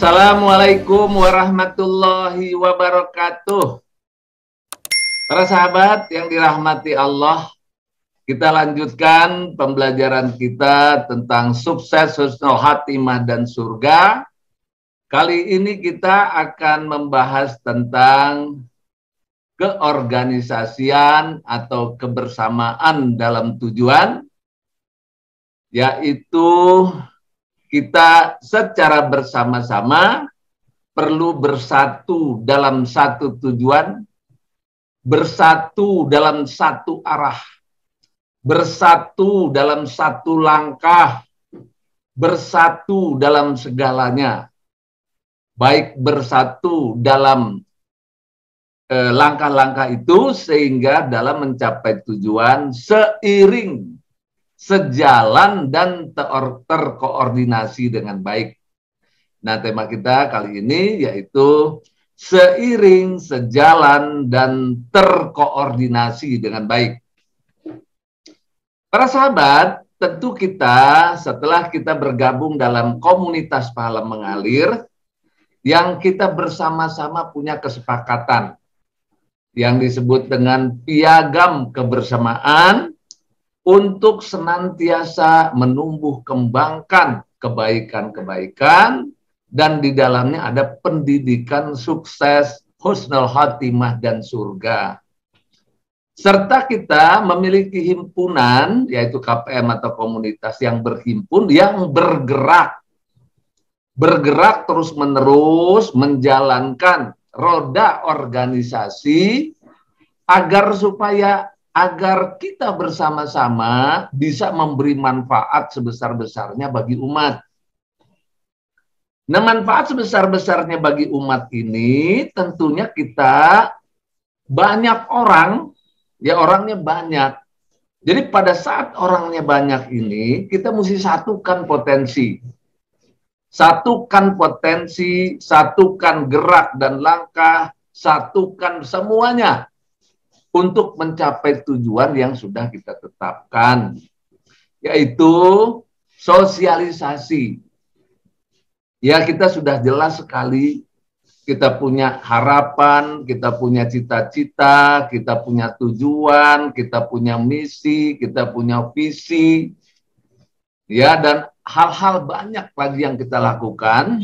Assalamualaikum warahmatullahi wabarakatuh. Para sahabat yang dirahmati Allah, kita lanjutkan pembelajaran kita tentang sukses, husnul khatimah, dan surga. Kali ini kita akan membahas tentang keorganisasian atau kebersamaan dalam tujuan, yaitu kita secara bersama-sama perlu bersatu dalam satu tujuan, bersatu dalam satu arah, bersatu dalam satu langkah, bersatu dalam segalanya. Baik bersatu dalam langkah-langkah itu sehingga dalam mencapai tujuan seiring, sejalan, dan terkoordinasi dengan baik. Nah, tema kita kali ini yaitu seiring, sejalan, dan terkoordinasi dengan baik. Para sahabat, tentu kita setelah kita bergabung dalam komunitas Pahala Mengalir, yang kita bersama-sama punya kesepakatan yang disebut dengan piagam kebersamaan untuk senantiasa menumbuh kembangkan kebaikan-kebaikan, dan di dalamnya ada pendidikan sukses, husnul khatimah, dan surga. Serta kita memiliki himpunan, yaitu KPM atau komunitas yang berhimpun, yang bergerak terus-menerus menjalankan roda organisasi agar kita bersama-sama bisa memberi manfaat sebesar-besarnya bagi umat. Nah, manfaat sebesar-besarnya bagi umat ini tentunya kita banyak orang, ya orangnya banyak. Jadi pada saat orangnya banyak ini, kita mesti satukan potensi. Satukan potensi, satukan gerak dan langkah, satukan semuanya untuk mencapai tujuan yang sudah kita tetapkan, yaitu sosialisasi. Ya, kita sudah jelas sekali, kita punya harapan, kita punya cita-cita, kita punya tujuan, kita punya misi, kita punya visi, ya, dan hal-hal banyak lagi yang kita lakukan,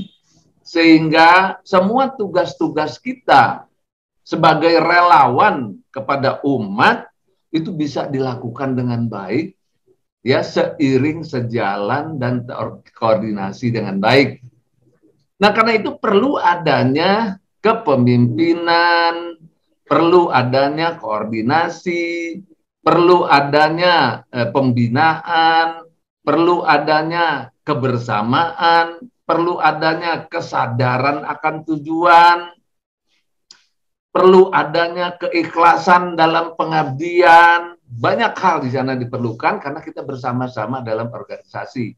sehingga semua tugas-tugas kita sebagai relawan kepada umat itu bisa dilakukan dengan baik, ya, seiring, sejalan, dan terkoordinasi dengan baik. Nah, karena itu perlu adanya kepemimpinan, perlu adanya koordinasi, perlu adanya pembinaan, perlu adanya kebersamaan, perlu adanya kesadaran akan tujuan, perlu adanya keikhlasan dalam pengabdian. Banyak hal di sana diperlukan karena kita bersama-sama dalam organisasi.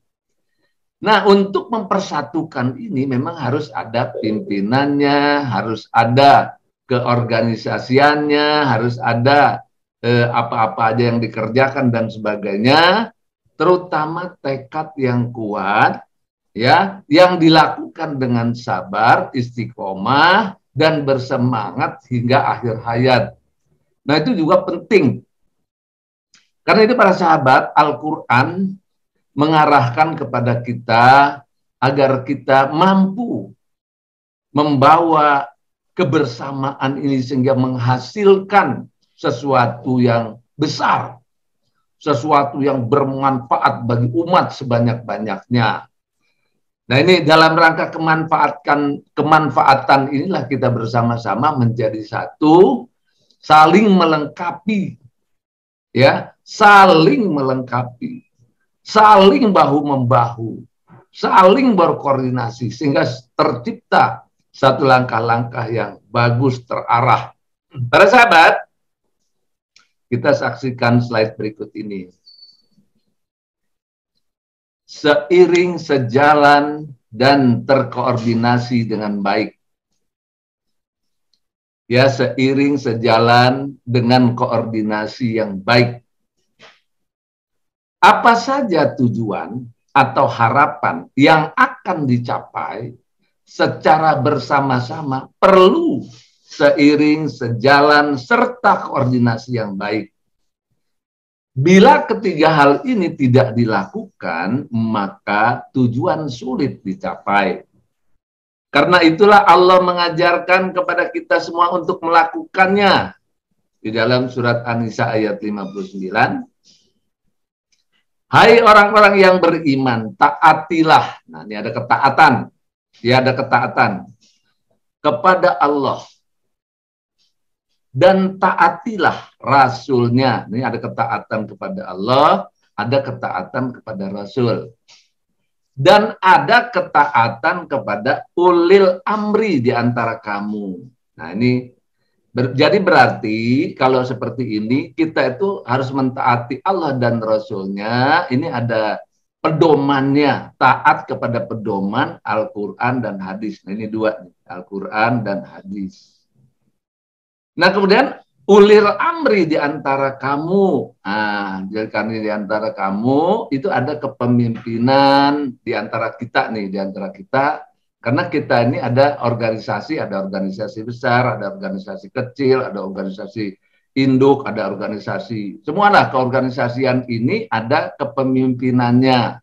Nah, untuk mempersatukan ini memang harus ada pimpinannya, harus ada keorganisasiannya, harus ada apa-apa aja yang dikerjakan dan sebagainya, terutama tekad yang kuat, ya, yang dilakukan dengan sabar, istiqomah, dan bersemangat hingga akhir hayat. Nah, itu juga penting. Karena itu para sahabat, Al-Quran mengarahkan kepada kita agar kita mampu membawa kebersamaan ini sehingga menghasilkan sesuatu yang besar, sesuatu yang bermanfaat bagi umat sebanyak-banyaknya. Nah, ini dalam rangka kemanfaatan inilah kita bersama-sama menjadi satu, saling melengkapi, ya, saling melengkapi, saling bahu-membahu, saling berkoordinasi sehingga tercipta satu langkah-langkah yang bagus, terarah. Para sahabat, kita saksikan slide berikut ini. Seiring, sejalan, dan terkoordinasi dengan baik. Ya, seiring, sejalan dengan koordinasi yang baik. Apa saja tujuan atau harapan yang akan dicapai secara bersama-sama, perlu seiring, sejalan, serta koordinasi yang baik. Bila ketiga hal ini tidak dilakukan, maka tujuan sulit dicapai. Karena itulah Allah mengajarkan kepada kita semua untuk melakukannya. Di dalam surat An-Nisa ayat 59, hai orang-orang yang beriman, taatilah. Nah, ini ada ketaatan. Ya, ada ketaatan kepada Allah. Dan taatilah Rasulnya. Ini ada ketaatan kepada Allah, ada ketaatan kepada Rasul. Dan ada ketaatan kepada ulil amri di antara kamu. Nah, ini jadi berarti kalau seperti ini kita itu harus mentaati Allah dan Rasulnya. Ini ada pedomannya, taat kepada pedoman Al-Quran dan hadis. Nah, ini dua, Al-Quran dan hadis. Nah, kemudian ulil amri di antara kamu. Nah, jadi di antara kamu itu ada kepemimpinan di antara kita nih, di antara kita. Karena kita ini ada organisasi besar, ada organisasi kecil, ada organisasi induk, ada organisasi. Semualah keorganisasian ini ada kepemimpinannya.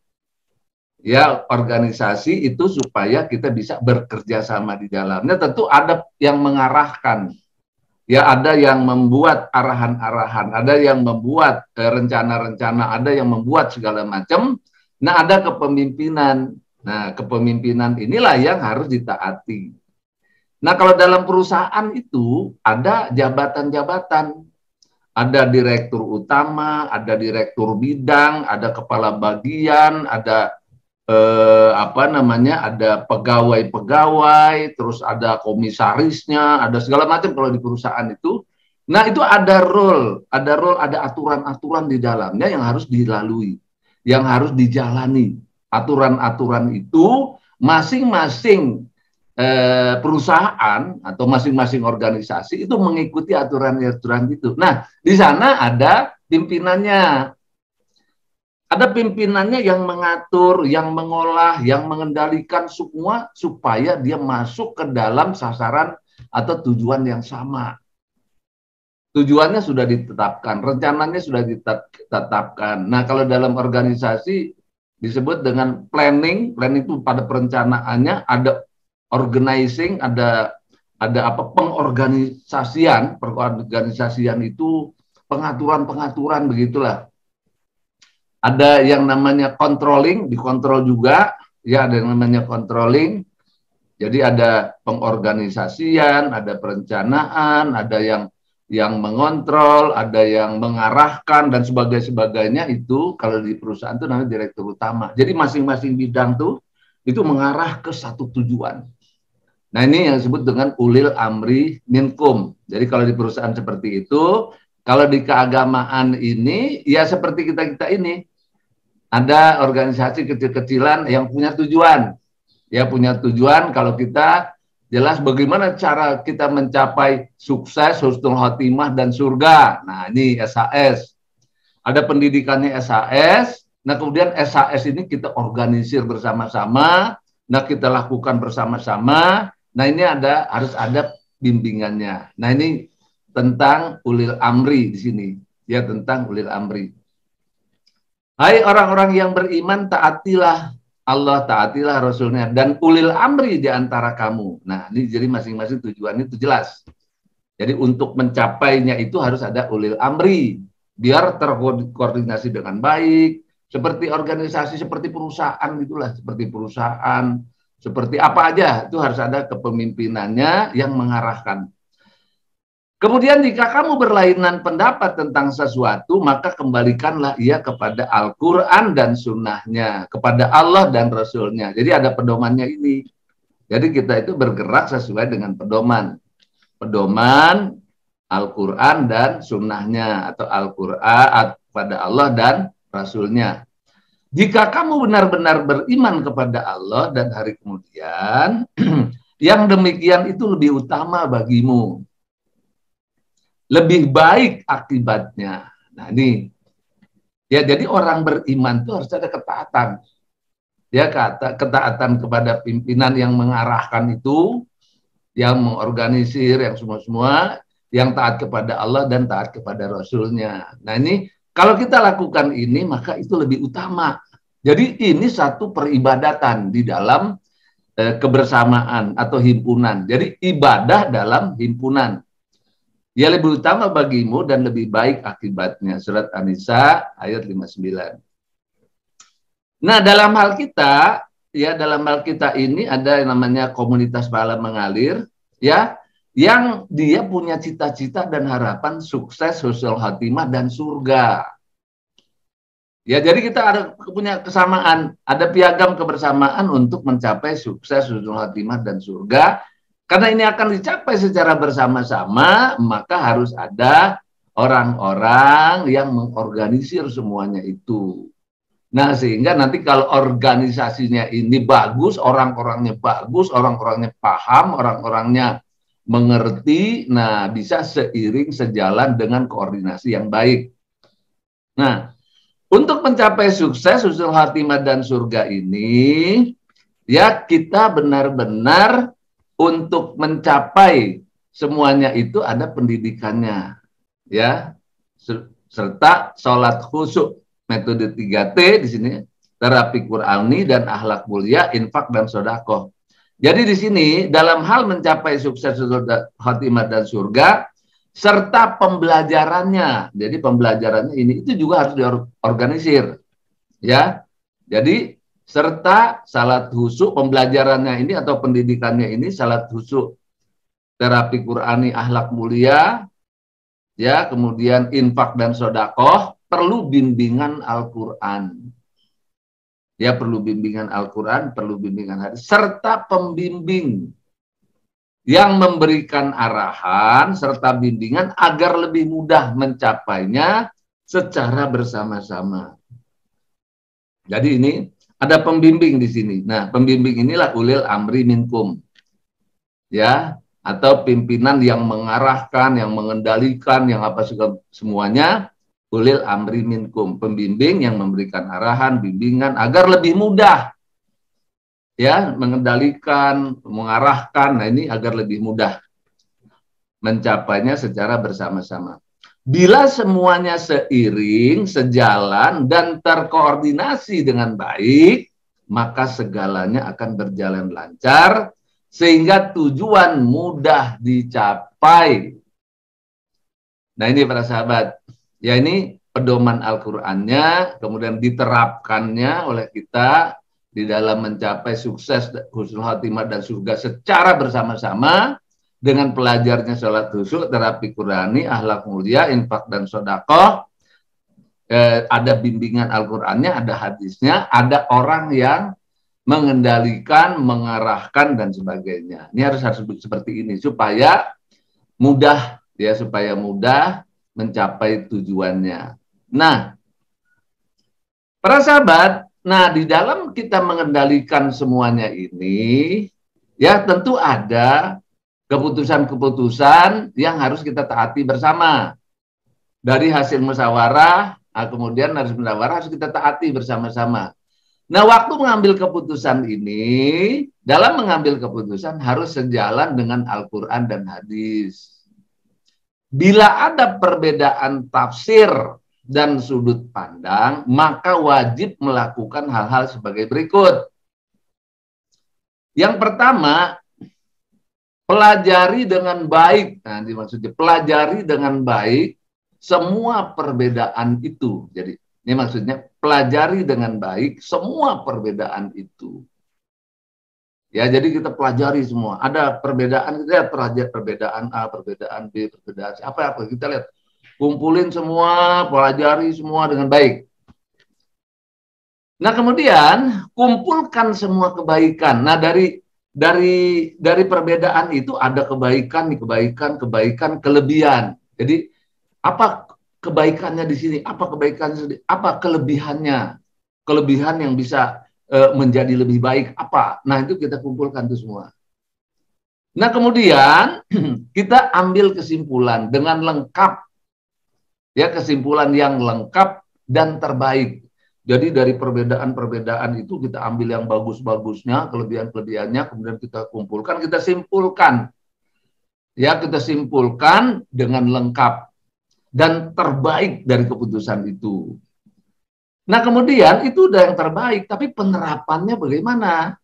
Ya, organisasi itu supaya kita bisa bekerja sama di dalamnya. Tentu ada yang mengarahkan. Ya, ada yang membuat arahan-arahan, ada yang membuat rencana-rencana, ada yang membuat segala macam. Nah, ada kepemimpinan. Nah, kepemimpinan inilah yang harus ditaati. Nah, kalau dalam perusahaan itu ada jabatan-jabatan. Ada direktur utama, ada direktur bidang, ada kepala bagian, ada ada pegawai-pegawai, terus ada komisarisnya, ada segala macam kalau di perusahaan itu. Nah, itu ada role, ada aturan-aturan di dalamnya yang harus dilalui, yang harus dijalani. Aturan-aturan itu masing-masing perusahaan atau masing-masing organisasi itu mengikuti aturan-aturan itu. Nah, di sana ada pimpinannya. Ada pimpinannya yang mengatur, yang mengolah, yang mengendalikan semua supaya dia masuk ke dalam sasaran atau tujuan yang sama. Tujuannya sudah ditetapkan, rencananya sudah ditetapkan. Nah, kalau dalam organisasi disebut dengan planning itu pada perencanaannya, ada organizing, ada pengorganisasian itu pengaturan begitulah. Ada yang namanya controlling, dikontrol juga, ya ada yang namanya controlling. Jadi ada pengorganisasian, ada perencanaan, ada yang mengontrol, ada yang mengarahkan dan sebagainya itu kalau di perusahaan itu namanya direktur utama. Jadi masing-masing bidang tuh itu mengarah ke satu tujuan. Nah, ini yang disebut dengan ulil amri minkum. Jadi kalau di perusahaan seperti itu, kalau di keagamaan ini, ya seperti kita-kita ini, ada organisasi kecil-kecilan yang punya tujuan. Ya, punya tujuan kalau kita jelas bagaimana cara kita mencapai sukses, husnul khotimah, dan surga. Nah, ini SAS. Ada pendidikannya SAS. Nah, kemudian SAS ini kita organisir bersama-sama. Nah, kita lakukan bersama-sama. Nah, ini harus ada bimbingannya. Nah, ini tentang ulil amri di sini. Ya, tentang ulil amri. Hai orang-orang yang beriman, taatilah Allah, taatilah Rasulnya, dan ulil amri di antara kamu. Nah, ini jadi masing-masing tujuannya itu jelas. Jadi untuk mencapainya itu harus ada ulil amri, biar terkoordinasi dengan baik, seperti organisasi, seperti perusahaan gitulah, seperti perusahaan, seperti apa aja, itu harus ada kepemimpinannya yang mengarahkan. Kemudian jika kamu berlainan pendapat tentang sesuatu, maka kembalikanlah ia kepada Al-Quran dan sunnahnya, kepada Allah dan Rasulnya. Jadi ada pedomannya ini. Jadi kita itu bergerak sesuai dengan pedoman. Pedoman Al-Quran dan sunnahnya, atau Al-Quran kepada Allah dan Rasulnya. Jika kamu benar-benar beriman kepada Allah dan hari kemudian, yang demikian itu lebih utama bagimu. Lebih baik akibatnya. Nah, ini ya, jadi orang beriman itu harus ada ketaatan. Ya, ketaatan kepada pimpinan yang mengarahkan itu, yang mengorganisir, yang semua-semua, yang taat kepada Allah dan taat kepada Rasulnya. Nah ini, kalau kita lakukan ini, maka itu lebih utama. Jadi ini satu peribadatan di dalam kebersamaan atau himpunan. Jadi ibadah dalam himpunan. Dia lebih utama bagimu dan lebih baik akibatnya. Surat An-Nisa ayat 59. Nah, dalam hal kita, ya dalam hal kita ini ada yang namanya komunitas pahala mengalir, ya, yang dia punya cita-cita dan harapan sukses, husnul khatimah dan surga. Ya, jadi kita ada punya kesamaan, ada piagam kebersamaan untuk mencapai sukses, husnul khatimah dan surga. Karena ini akan dicapai secara bersama-sama, maka harus ada orang-orang yang mengorganisir semuanya itu. Nah, sehingga nanti kalau organisasinya ini bagus, orang-orangnya bagus, orang-orangnya paham, orang-orangnya mengerti, nah bisa seiring sejalan dengan koordinasi yang baik. Nah, untuk mencapai sukses, husnul khatimah dan surga ini, ya kita benar-benar untuk mencapai semuanya itu ada pendidikannya, ya, serta sholat khusyuk. Metode 3T di sini, terapi Qur'ani dan akhlak mulia, infak dan sedekah. Jadi di sini dalam hal mencapai sukses khatimah dan surga serta pembelajarannya. Jadi pembelajarannya ini itu juga harus diorganisir. Ya. Jadi serta salat khusyuk, pembelajarannya ini atau pendidikannya ini salat khusyuk, terapi Qur'ani, akhlak mulia, ya, kemudian infak dan sedekah, perlu bimbingan Al-Quran. Ya, perlu bimbingan Al-Quran, perlu bimbingan hadis, serta pembimbing yang memberikan arahan serta bimbingan agar lebih mudah mencapainya secara bersama-sama. Jadi ini ada pembimbing di sini. Nah, pembimbing inilah ulil amri minkum. Ya, atau pimpinan yang mengarahkan, yang mengendalikan, yang apa semuanya. Ulil amri minkum, pembimbing yang memberikan arahan, bimbingan agar lebih mudah, ya, mengendalikan, mengarahkan. Nah ini agar lebih mudah mencapainya secara bersama-sama. Bila semuanya seiring, sejalan, dan terkoordinasi dengan baik, maka segalanya akan berjalan lancar, sehingga tujuan mudah dicapai. Nah ini para sahabat, ya ini pedoman Al-Qur'annya, kemudian diterapkannya oleh kita di dalam mencapai sukses, husnul khatimah dan surga secara bersama-sama dengan pelajarnya sholat khusyuk, terapi Qur'ani, akhlak mulia, infak dan sedekah. Ada bimbingan Al-Qur'annya, ada hadisnya, ada orang yang mengendalikan, mengarahkan dan sebagainya. Ini harus seperti ini supaya mudah, ya, supaya mudah mencapai tujuannya. Nah, para sahabat, nah di dalam kita mengendalikan semuanya ini, ya tentu ada keputusan-keputusan yang harus kita taati bersama. Dari hasil musyawarah, kemudian harus musyawarah harus kita taati bersama-sama. Nah, waktu mengambil keputusan ini, dalam mengambil keputusan harus sejalan dengan Al-Quran dan hadis. Bila ada perbedaan tafsir dan sudut pandang, maka wajib melakukan hal-hal sebagai berikut. Yang pertama, pelajari dengan baik. Nah, maksudnya pelajari dengan baik semua perbedaan itu. Jadi, ini maksudnya pelajari dengan baik semua perbedaan itu. Ya, jadi kita pelajari semua. Ada perbedaan, kita lihat perbedaan A, perbedaan B, perbedaan C. Apa kita lihat. Kumpulin semua, pelajari semua dengan baik. Nah, kemudian kumpulkan semua kebaikan. Nah, dari perbedaan itu ada kebaikan, kelebihan. Jadi apa kebaikannya di sini? Apa kebaikannya? Apa kelebihannya? Kelebihan yang bisa menjadi lebih baik apa? Nah, itu kita kumpulkan itu semua. Nah, kemudian kita ambil kesimpulan dengan lengkap. Ya, kesimpulan yang lengkap dan terbaik. Jadi dari perbedaan-perbedaan itu kita ambil yang bagus-bagusnya, kelebihan-kelebihannya, kemudian kita kumpulkan, kita simpulkan. Ya, kita simpulkan dengan lengkap dan terbaik dari keputusan itu. Nah, kemudian itu udah yang terbaik, tapi penerapannya bagaimana?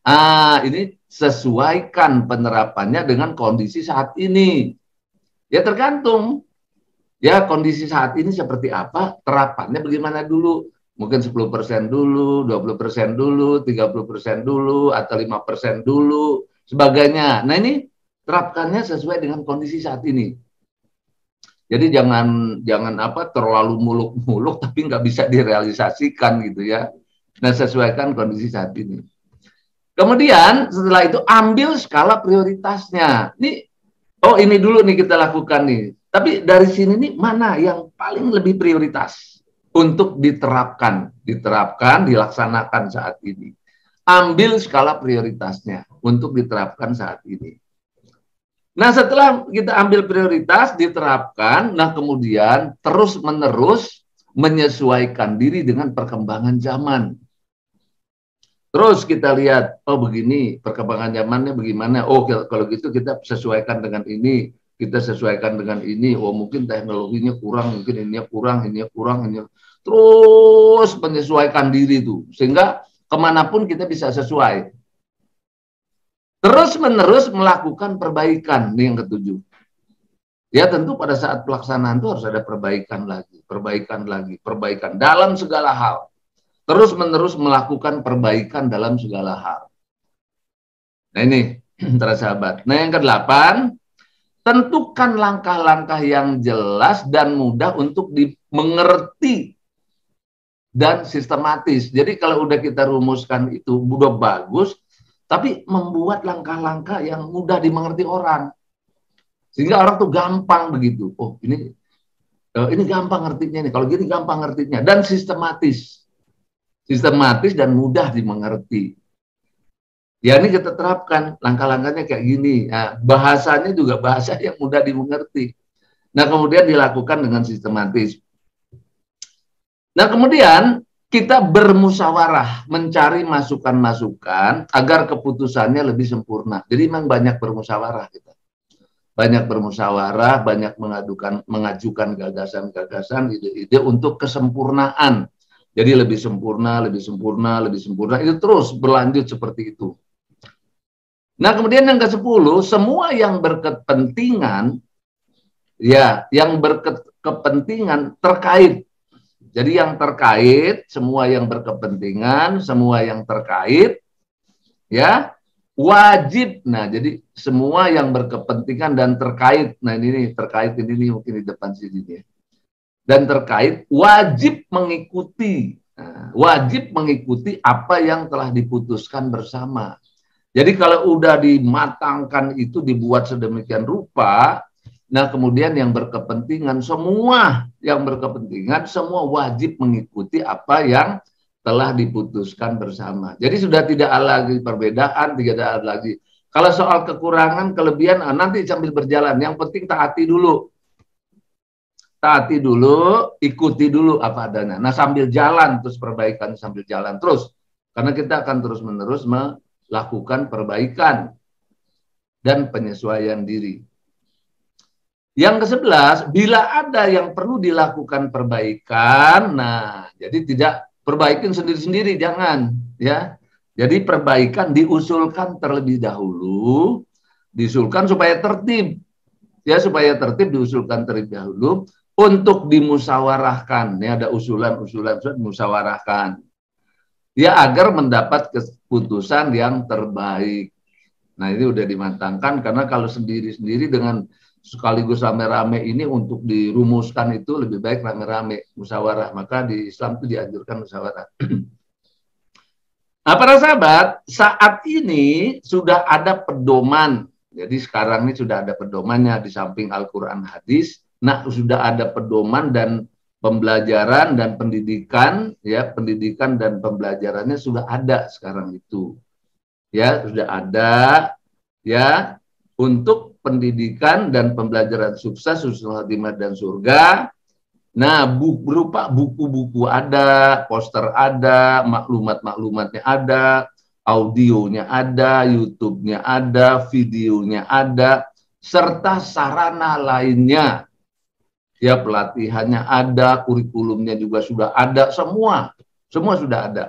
Ini sesuaikan penerapannya dengan kondisi saat ini. Ya, tergantung. Ya, kondisi saat ini seperti apa, terapannya bagaimana dulu. Mungkin 10% dulu, 20% dulu, 30% dulu, atau 5% dulu, sebagainya. Nah, ini terapkannya sesuai dengan kondisi saat ini. Jadi jangan apa terlalu muluk-muluk tapi nggak bisa direalisasikan gitu ya. Nah, sesuaikan kondisi saat ini. Kemudian setelah itu ambil skala prioritasnya. Ini dulu nih kita lakukan nih. Tapi dari sini nih mana yang paling lebih prioritas untuk diterapkan, dilaksanakan saat ini. Ambil skala prioritasnya untuk diterapkan saat ini. Nah, setelah kita ambil prioritas, diterapkan, nah kemudian terus-menerus menyesuaikan diri dengan perkembangan zaman. Terus kita lihat, begini, perkembangan zamannya bagaimana, kalau gitu kita sesuaikan dengan ini, kita sesuaikan dengan ini, mungkin teknologinya kurang, mungkin ininya kurang, terus menyesuaikan diri itu, sehingga kemanapun kita bisa sesuai. Terus-menerus melakukan perbaikan, ini yang ketujuh. Ya tentu pada saat pelaksanaan itu harus ada perbaikan lagi, perbaikan dalam segala hal. Terus-menerus melakukan perbaikan dalam segala hal. Nah ini, para sahabat. Nah yang ke-8, tentukan langkah-langkah yang jelas dan mudah untuk dimengerti dan sistematis. Jadi kalau udah kita rumuskan itu, udah bagus, tapi membuat langkah-langkah yang mudah dimengerti orang. Sehingga orang tuh gampang begitu. Ini gampang ngertinya nih. Kalau gini gampang ngertinya. Dan sistematis. Sistematis dan mudah dimengerti. Ya ini kita terapkan. Langkah-langkahnya kayak gini. Nah, bahasanya juga bahasa yang mudah dimengerti. Nah kemudian dilakukan dengan sistematis. Nah kemudian kita bermusyawarah, mencari masukan-masukan agar keputusannya lebih sempurna. Jadi memang banyak bermusyawarah kita. Banyak bermusyawarah, banyak mengajukan gagasan-gagasan, ide-ide untuk kesempurnaan. Jadi lebih sempurna, lebih sempurna, lebih sempurna. Itu terus berlanjut seperti itu. Nah kemudian yang ke-10, semua yang berkepentingan, yang berkepentingan terkait. Jadi yang terkait, semua yang berkepentingan, semua yang terkait, wajib. Nah, jadi semua yang berkepentingan dan terkait. Nah, ini terkait ini mungkin di depan sini ya. Dan terkait wajib mengikuti. Nah, wajib mengikuti apa yang telah diputuskan bersama. Jadi kalau udah dimatangkan itu, dibuat sedemikian rupa, nah kemudian yang berkepentingan, semua wajib mengikuti apa yang telah diputuskan bersama. Jadi sudah tidak ada lagi perbedaan, tidak ada lagi. Kalau soal kekurangan, kelebihan, nanti sambil berjalan. Yang penting taati dulu. Taati dulu, ikuti dulu apa adanya. Nah sambil jalan, terus perbaikan sambil jalan terus. Karena kita akan terus-menerus melakukan perbaikan dan penyesuaian diri. Yang ke-11, bila ada yang perlu dilakukan perbaikan, nah jadi tidak perbaikin sendiri-sendiri, jangan ya. Jadi perbaikan diusulkan terlebih dahulu, diusulkan supaya tertib. Ya, supaya tertib diusulkan terlebih dahulu untuk dimusyawarahkan. Ya, ada usulan-usulan dimusyawarahkan. Ya, agar mendapat keputusan yang terbaik. Nah, ini udah dimatangkan karena kalau sendiri-sendiri dengan sekaligus rame-rame ini untuk dirumuskan itu lebih baik rame-rame musyawarah. Maka di Islam itu dianjurkan musyawarah. Nah, para sahabat, saat ini sudah ada pedoman. Jadi sekarang ini sudah ada pedomannya di samping Al-Quran hadis. Nah, sudah ada pedoman dan pembelajaran dan pendidikan, ya, pendidikan dan pembelajarannya sudah ada sekarang itu. Ya, sudah ada, ya, untuk pendidikan dan pembelajaran sukses, husnul khotimah dan surga. Nah, berupa buku-buku ada, poster ada, maklumat-maklumatnya ada, audionya ada, YouTube-nya ada, videonya ada, serta sarana lainnya. Ya, pelatihannya ada, kurikulumnya juga sudah ada, semua sudah ada.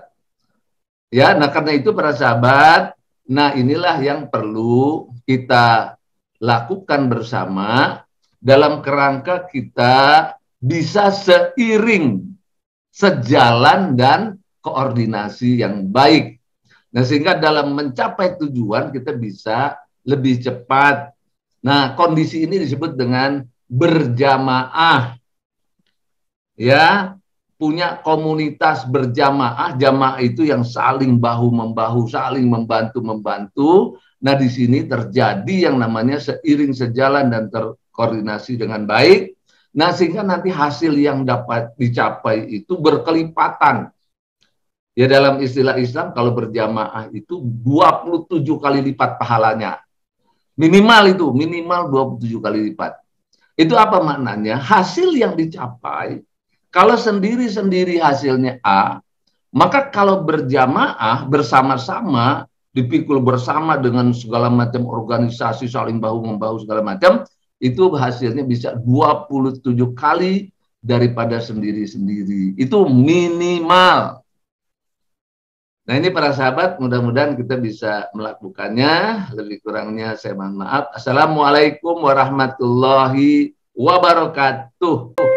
Ya, nah karena itu para sahabat, nah inilah yang perlu kita lakukan bersama dalam kerangka kita bisa seiring, sejalan dan koordinasi yang baik. Nah, sehingga dalam mencapai tujuan kita bisa lebih cepat. Nah, kondisi ini disebut dengan berjamaah. Ya, punya komunitas berjamaah, jamaah itu yang saling bahu-membahu, saling membantu-membantu. Nah, di sini terjadi yang namanya seiring sejalan dan terkoordinasi dengan baik. Nah, sehingga nanti hasil yang dapat dicapai itu berkelipatan. Ya, dalam istilah Islam kalau berjamaah itu 27 kali lipat pahalanya. Minimal itu, minimal 27 kali lipat. Itu apa maknanya? Hasil yang dicapai kalau sendiri-sendiri hasilnya A, maka kalau berjamaah bersama-sama, dipikul bersama dengan segala macam organisasi saling bahu-membahu segala macam, itu hasilnya bisa 27 kali daripada sendiri-sendiri. Itu minimal. Nah, ini para sahabat, mudah-mudahan kita bisa melakukannya. Lebih kurangnya saya mohon maaf. Assalamualaikum warahmatullahi wabarakatuh.